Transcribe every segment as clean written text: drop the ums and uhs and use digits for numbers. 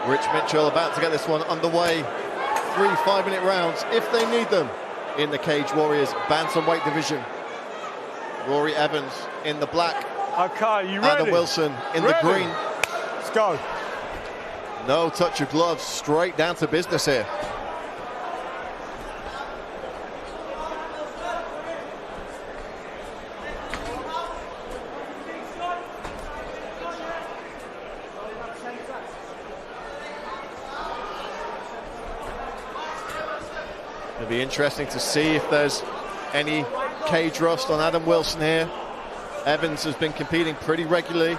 Rich Mitchell about to get this one underway. 3 5-minute rounds, if they need them, in the Cage Warriors bantamweight division. Rory Evans in the black. Okay, you ready? Adam Wilson in the green. Let's go. No touch of gloves, straight down to business here. It'll be interesting to see if there's any cage rust on Adam Wilson here. Evans has been competing pretty regularly.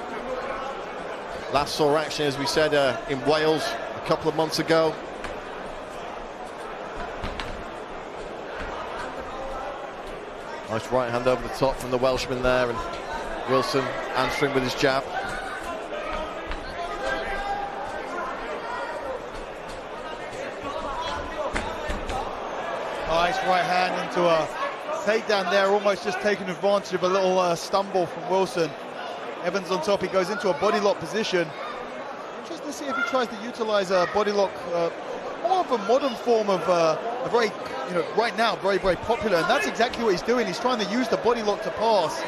Last saw action, as we said, in Wales a couple of months ago. Nice right hand over the top from the Welshman there, and Wilson answering with his jab. Nice right hand into a takedown there, almost just taking advantage of a little stumble from Wilson. Evans on top, he goes into a body lock position. Interesting to see if he tries to utilize a body lock, more of a modern form of a very, right now, very, very popular, and that's exactly what he's doing. He's trying to use the body lock to pass,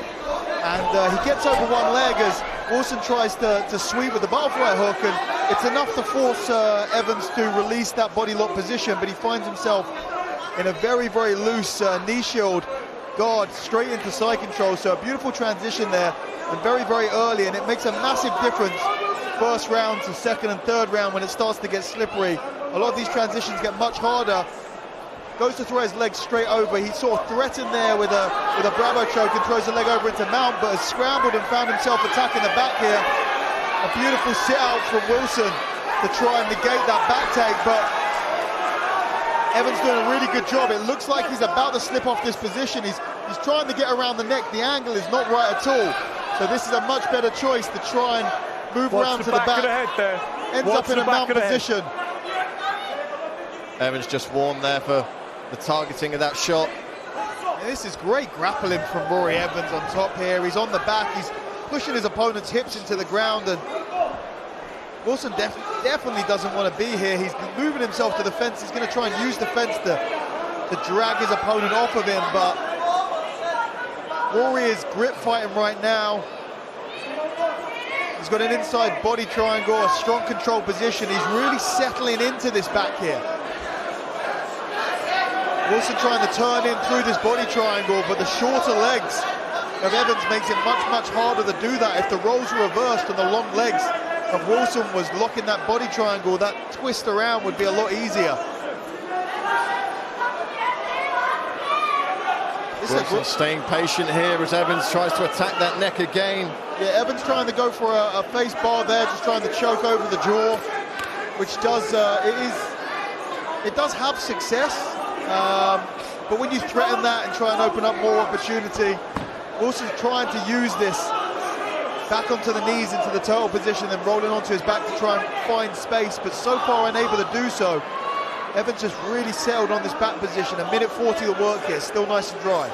and he gets over one leg as Wilson tries to sweep with the butterfly hook, and it's enough to force Evans to release that body lock position, but he finds himself in a very, very loose knee shield guard straight into side control. So a beautiful transition there, and very, very early, and it makes a massive difference first round to second and third round when it starts to get slippery. A lot of these transitions get much harder. Goes to throw his leg straight over. He sort of threatened there with a Bravo choke and throws the leg over into mount, but has scrambled and found himself attacking the back here. A beautiful sit out from Wilson to try and negate that back take, but Evans doing a really good job. It looks like he's about to slip off this position. He's trying to get around the neck. The angle is not right at all. So this is a much better choice to try and move around to the back. Of the head there. Ends up in a mount position. Evans just warned there for the targeting of that shot. Yeah, this is great grappling from Rory Evans on top here. He's on the back. He's pushing his opponent's hips into the ground, and Wilson definitely doesn't want to be here. He's moving himself to the fence. He's going to try and use the fence to drag his opponent off of him, but Rory is grip fighting right now. He's got an inside body triangle, a strong control position. He's really settling into this back here. Wilson trying to turn in through this body triangle, but the shorter legs of Evans makes it much, much harder to do that. If the roles were reversed and the long legs of Wilson was locking that body triangle, that twist around would be a lot easier. Wilson staying patient here as Evans tries to attack that neck again. Yeah, Evans trying to go for a face bar there, just trying to choke over the jaw, which does it does have success. But when you threaten that and try and open up more opportunity, Wilson's trying to use this back onto the knees into the turtle position, then rolling onto his back to try and find space, but so far unable to do so. Evans just really settled on this back position. 1:40 of work here, still nice and dry.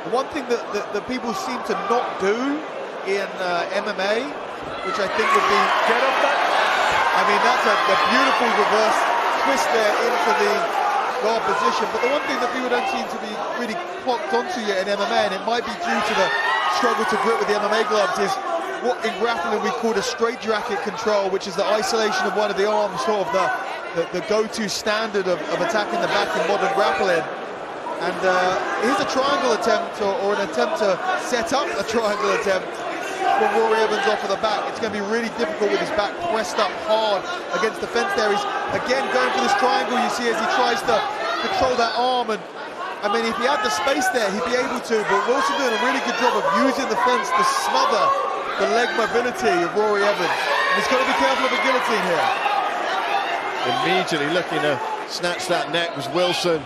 The one thing that people seem to not do in MMA, which I think would be... Get up that... I mean, that's a beautiful reverse twist there into the guard position, but the one thing that people don't seem to be really clocked onto yet in MMA, and it might be due to the struggle to grip with the MMA gloves, is what in grappling we call a straight jacket control, which is the isolation of one of the arms, sort of the go-to standard of attacking the back in modern grappling. And here's a triangle attempt, or an attempt to set up a triangle attempt from Rory Evans off of the back. It's going to be really difficult with his back pressed up hard against the fence there. He's again going for this triangle, you see, as he tries to control that arm. And I mean, if he had the space there, he'd be able to, but Wilson doing a really good job of using the fence to smother the leg mobility of Rory Evans. And he's got to be careful of a guillotine here. Immediately looking to snatch that neck was Wilson.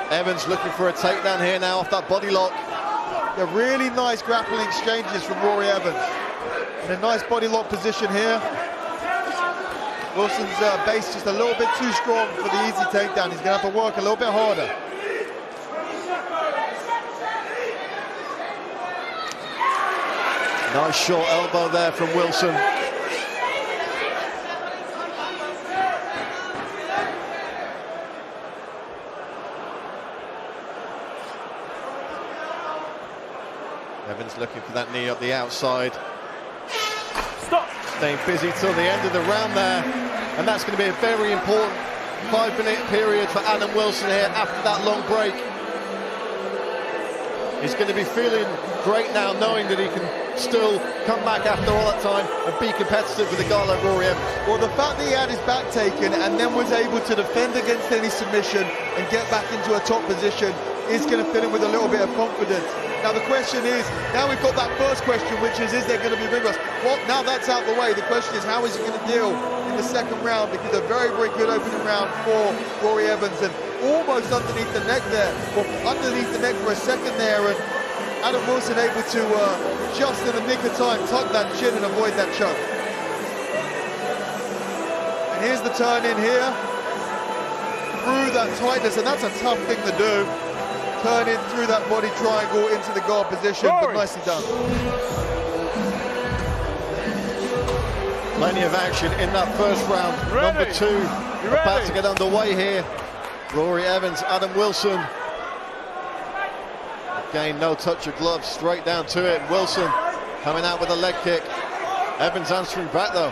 Evans looking for a takedown here now off that body lock. They're really nice grappling exchanges from Rory Evans. In a nice body lock position here. Wilson's base just a little bit too strong for the easy takedown. He's going to have to work a little bit harder. Nice short elbow there from Wilson. Evans looking for that knee up the outside. Stop. Staying busy till the end of the round there. And that's going to be a very important 5-minute period for Adam Wilson here after that long break. He's going to be feeling great now, knowing that he can still come back after all that time and be competitive with a guy like Rory Evans. Well, the fact that he had his back taken and then was able to defend against any submission and get back into a top position is going to fill him with a little bit of confidence. Now the question is, now we've got that first question, which is there going to be ring rust? Well, now that's out the way. The question is, how is he going to deal in the second round? Because a very, very good opening round for Rory Evans, and almost underneath the neck there, or underneath the neck for a second there, and Adam Wilson able to just in the nick of time tuck that chin and avoid that choke. And here's the turn in here through that tightness, and that's a tough thing to do. Turn in through that body triangle into the guard position, but nicely done. Plenty of action in that first round. Number 2 about to get underway here. Rory Evans, Adam Wilson. Again, no touch of gloves, straight down to it. Wilson coming out with a leg kick. Evans answering back though.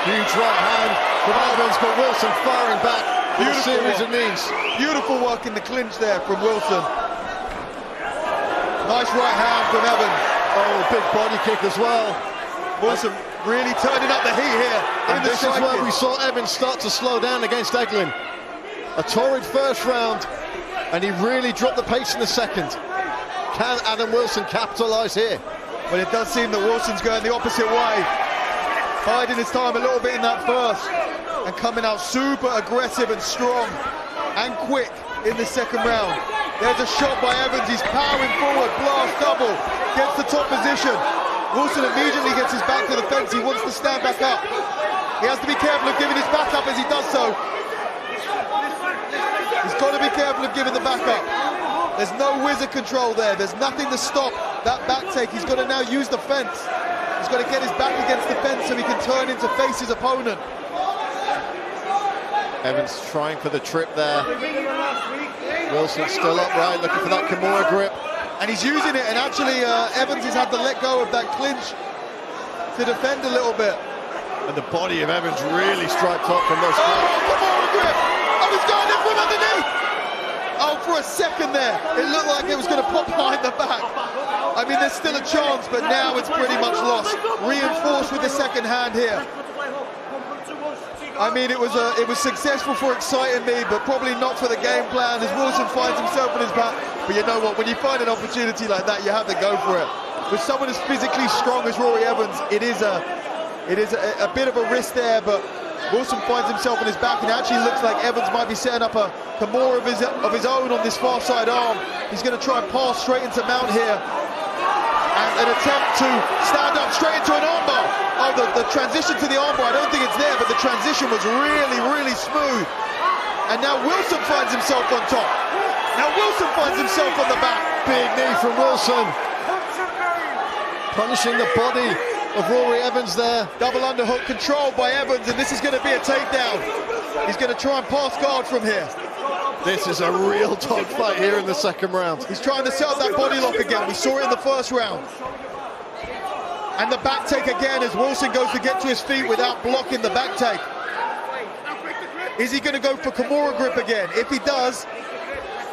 Huge right hand from Evans, but Wilson firing back with a series of knees. Beautiful work in the clinch there from Wilson. Nice right hand from Evans. Oh, big body kick as well. Wilson really turning up the heat here. And this is where we saw Evans start to slow down against Eglin. A torrid first round, and he really dropped the pace in the second. Can Adam Wilson capitalise here? Well, it does seem that Wilson's going the opposite way. Biding his time a little bit in that first and coming out super aggressive and strong and quick in the second round. There's a shot by Evans, he's powering forward, blast double, gets the top position. Wilson immediately gets his back to the fence, he wants to stand back up. He has to be careful of giving his back up as he does so. He's got to be careful of giving the back up. There's no wizard control there, there's nothing to stop that back take. He's got to now use the fence. He's got to get his back against the fence so he can turn in to face his opponent. Evans trying for the trip there. Wilson still upright, looking for that Kimura grip. And he's using it, and actually Evans has had to let go of that clinch to defend a little bit. And the body of Evans really striped up from those. Kimura grip! Oh, he's going in from underneath! Oh, for a second there, it looked like it was going to pop behind the back. I mean, there's still a chance, but now it's pretty much lost. Reinforced with the second hand here. I mean, it was successful for exciting me, but probably not for the game plan as Wilson finds himself on his back. But you know what, when you find an opportunity like that, you have to go for it. With someone as physically strong as Rory Evans, it is a bit of a risk there, but Wilson finds himself on his back, and it actually looks like Evans might be setting up a Kimura of his own on this far side arm. He's going to try and pass straight into mount here. And an attempt to stand up straight into an armbar. Oh, the transition to the armbar, I don't think it's there, but the transition was really, really smooth. And now Wilson finds himself on top. Now Wilson finds himself on the back. Big knee from Wilson. Punishing the body of Rory Evans there. Double underhook controlled by Evans, and this is going to be a takedown. He's going to try and pass guard from here. This is a real dogfight here in the second round. He's trying to set up that body lock again. We saw it in the first round. And the back take again as Wilson goes to get to his feet without blocking the back take. Is he going to go for Kimura grip again? If he does,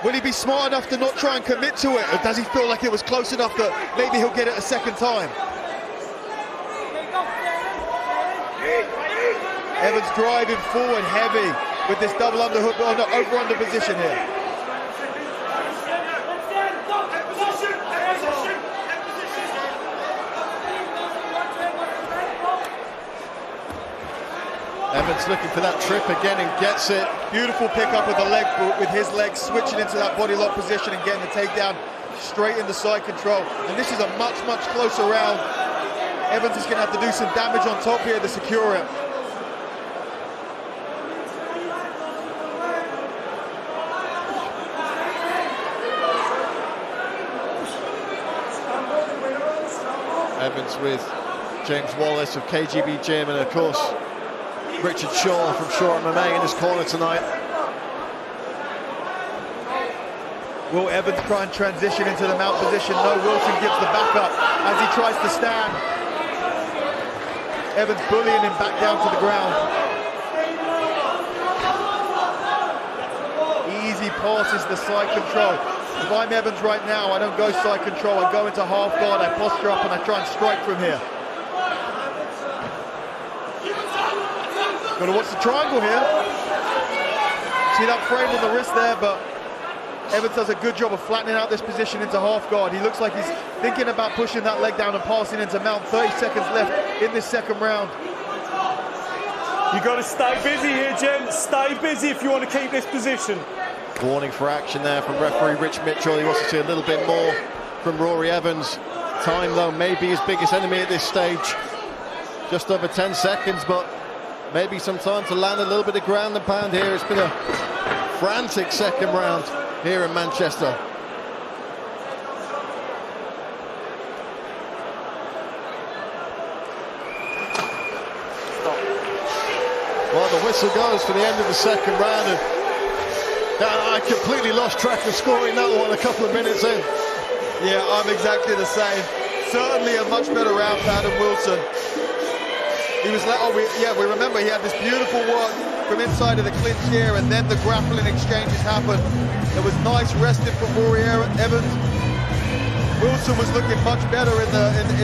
will he be smart enough to not try and commit to it? Or does he feel like it was close enough that maybe he'll get it a second time? Evans driving forward heavy with this double underhook, over-under position here. Evans looking for that trip again and gets it. Beautiful pickup with the leg, with his legs switching into that body lock position and getting the takedown straight into side control. And this is a much, much closer round. Evans is going to have to do some damage on top here to secure it. Evans with James Wallace of KGB Gym, and of course Richard Shaw from Shaw MMA in his corner tonight. Will Evans try and transition into the mount position? No, Wilson gives the backup as he tries to stand. Evans bullying him back down to the ground. Easy passes the side control. If I'm Evans right now, I don't go side control, I go into half guard, I posture up and I try and strike from here. Got to watch the triangle here. See that frame on the wrist there, but Evans does a good job of flattening out this position into half guard. He looks like he's thinking about pushing that leg down and passing into mount. 30 seconds left in this second round. You got to stay busy here, gents. Stay busy if you want to keep this position. Warning for action there from referee Rich Mitchell. He wants to see a little bit more from Rory Evans. Time, though, may be his biggest enemy at this stage. Just over 10 seconds, but maybe some time to land a little bit of ground and pound here. It's been a frantic second round here in Manchester. Well, the whistle goes for the end of the second round, and I completely lost track of scoring that one a couple of minutes in. Yeah, I'm exactly the same. Certainly a much better round for Adam Wilson. He was like, we remember he had this beautiful work from inside of the clinch here, and then the grappling exchanges happened. There was nice wresting from Rory Evans. Wilson was looking much better in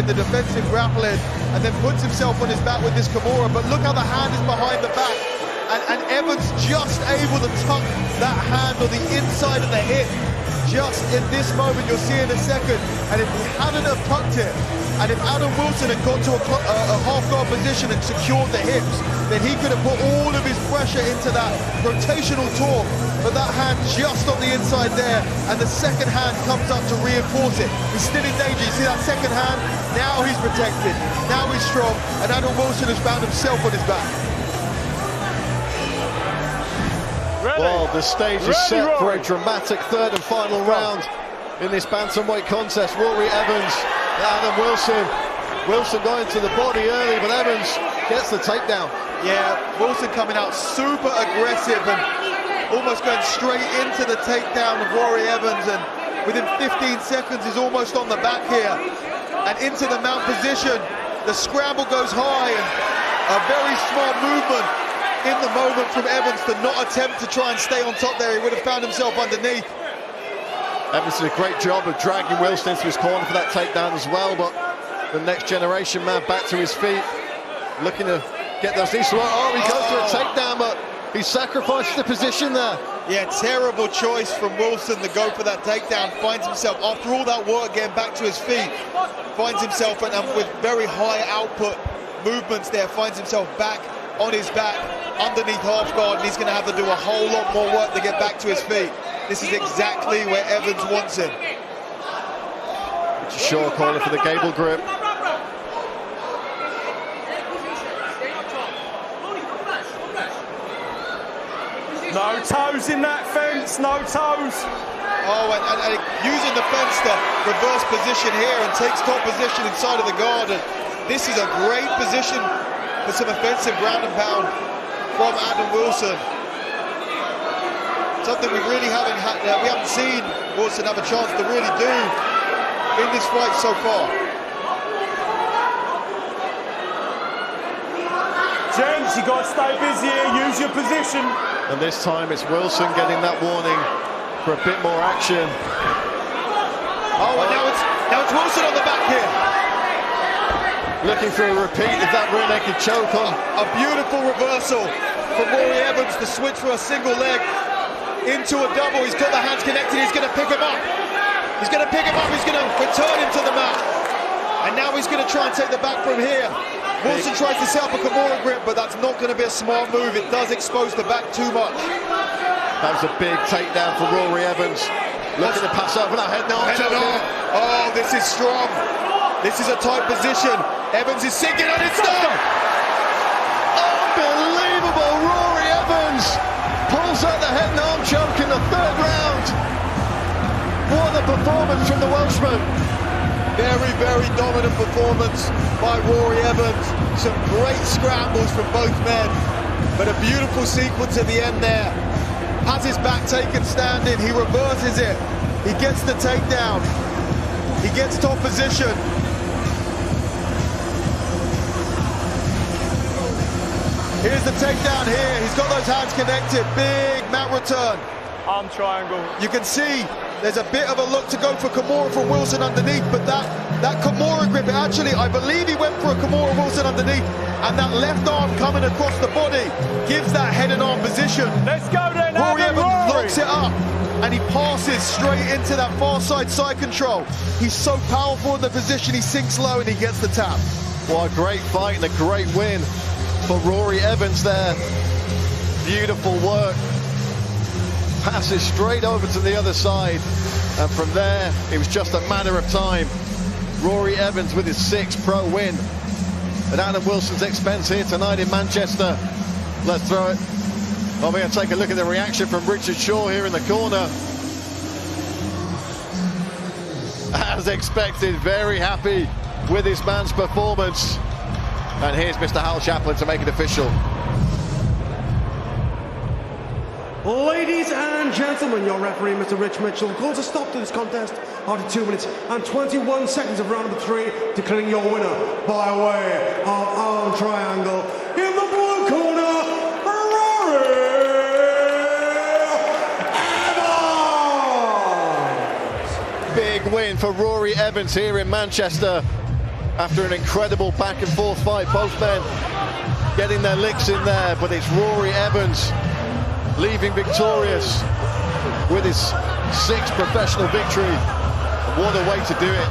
the defensive grappling, and then puts himself on his back with this Kimura. But look how the hand is behind the back, and Evans just able to tuck that hand on the inside of the hip. Just in this moment, you'll see in a second. And if he hadn't have tucked it, and if Adam Wilson had got to a half-guard position and secured the hips, then he could have put all of his pressure into that rotational torque. But that hand just on the inside there, and the second hand comes up to reinforce it. He's still in danger. You see that second hand? Now he's protected. Now he's strong, and Adam Wilson has found himself on his back. Well, the stage is set for a dramatic third and final round in this bantamweight contest. Rory Evans, Adam Wilson. Wilson going to the body early, but Evans gets the takedown. Yeah, Wilson coming out super aggressive and almost going straight into the takedown of Rory Evans, and within 15 seconds he's almost on the back here and into the mount position. The scramble goes high, and a very smart movement in the moment from Evans to not attempt to try and stay on top there. He would have found himself underneath. Evans did a great job of dragging Wilson into his corner for that takedown as well, but the next generation man back to his feet, looking to get those knees to work. Oh, he goes for a takedown, but he sacrifices the position there. Yeah, terrible choice from Wilson to go for that takedown. Finds himself, after all that work, getting back to his feet, finds himself, and with very high output movements there, finds himself back on his back, underneath half guard, and he's going to have to do a whole lot more work to get back to his feet. This is exactly where Evans wants him. Shaw calling for the gable grip. No toes in that fence, no toes. Oh, and using the fence to reverse position here and takes top position inside of the guard. And this is a great position for some offensive ground and pound from Adam Wilson. Something we really haven't seen Wilson have a chance to really do in this fight so far. James, you got to stay busy here, use your position. And this time it's Wilson getting that warning for a bit more action. Oh, and now it's Wilson on the back here. Looking for a repeat of that rear naked choke on. A beautiful reversal from Rory Evans to switch for a single leg into a double. He's got the hands connected, he's going to pick him up. He's going to pick him up, he's going to return him to the mat. And now he's going to try and take the back from here. Wilson tries to set up a Kimura grip, but that's not going to be a smart move. It does expose the back too much. That was a big takedown for Rory Evans. Looking to pass over that head now. Oh, this is strong. This is a tight position. Evans is sinking on his stomach. Unbelievable. Rory Evans pulls out the head and arm choke in the third round. What a performance from the Welshman. Very, very dominant performance by Rory Evans. Some great scrambles from both men, but a beautiful sequence at the end there. Has his back taken standing, he reverses it. He gets the takedown. He gets top position. Here's the takedown here. He's got those hands connected. Big mat return. Arm triangle. You can see there's a bit of a look to go for Kimura from Wilson underneath, but that Kimura grip, actually, I believe he went for a Kimura Wilson underneath, and that left arm coming across the body gives that head and arm position. Let's go then, Rory Evans Rory. locks it up, and he passes straight into that far side control. He's so powerful in the position, he sinks low and he gets the tap. What a great fight and a great win for Rory Evans there. Beautiful work. Passes straight over to the other side, and from there it was just a matter of time. Rory Evans with his 6th pro win at Adam Wilson's expense here tonight in Manchester. Let's throw it. Well, we're going to take a look at the reaction from Richard Shaw here in the corner. As expected, very happy with his man's performance. And here's Mr. Hal Chaplin to make it official. Ladies and gentlemen, your referee, Mr. Rich Mitchell, calls a stop to this contest after 2 minutes and 21 seconds of round number 3, declaring your winner by way of arm triangle. In the blue corner, Rory Evans! Big win for Rory Evans here in Manchester after an incredible back and forth fight. Both men getting their licks in there, but it's Rory Evans leaving victorious with his 6th professional victory. What a way to do it.